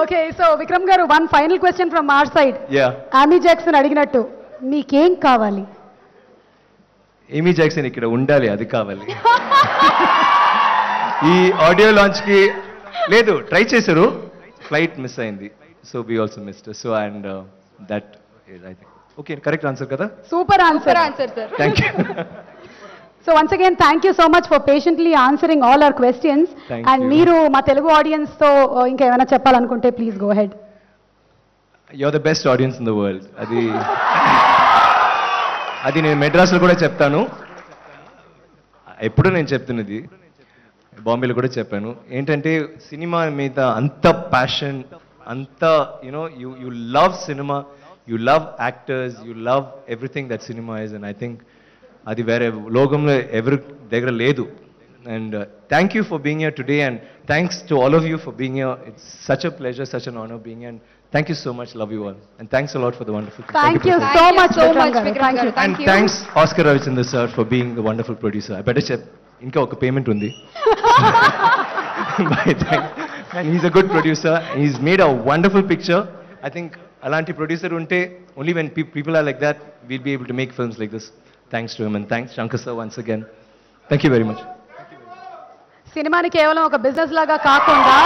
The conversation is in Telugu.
ఓకే సో విక్రమ్ గారు one final question from our side. Yeah, Amy Jackson అడిగినట్టు మీకేం కావాలి? ఏమీ జాక్సన్ ఇక్కడ ఉండాలి, అది కావాలి. ఈ ఆడియో లాంచ్ కి లేదు, ట్రై చేశారు, ఫ్లైట్ మిస్ అయింది. So we also missed. So and that I think okay, correct answer కదా? Super answer sir. Thank you. So once again thank you so much for patiently answering all our questions. Thank and you. మీరు మా తెలుగు ఆడియన్స్ తో ఇంకా ఏమైనా చెప్పాలనుకుంటే please go ahead. You are the best audience in the world. అది నేను మెడ్రాస్లో కూడా చెప్తాను, ఎప్పుడు నేను చెప్తున్నది, బాంబేలో కూడా చెప్పాను. ఏంటంటే సినిమా మీద అంత ప్యాషన్, అంత you know you love cinema, you love actors, you love everything that cinema is. And I think అది వేరే లోకంలో ఎవరి దగ్గర లేదు. And thank you for being here today, and thanks to all of you for being here. It's such a pleasure, such an honour being. And thank you so much, love you all, and thanks a lot for the wonderful. Thank you so much Vikram garu. And thanks Oscar Ravichandra sir for being the wonderful producer. I better check, inka oka payment undi. Bye, thanks. And he's a good producer, he's made a wonderful picture. I think alanti producer unte only when people are like that, we'll be able to make films like this. Thanks to him, and thanks Shankar sir once again. Thank you very much. సినిమాని కేవలం ఒక బిజినెస్ లాగా కాకుండా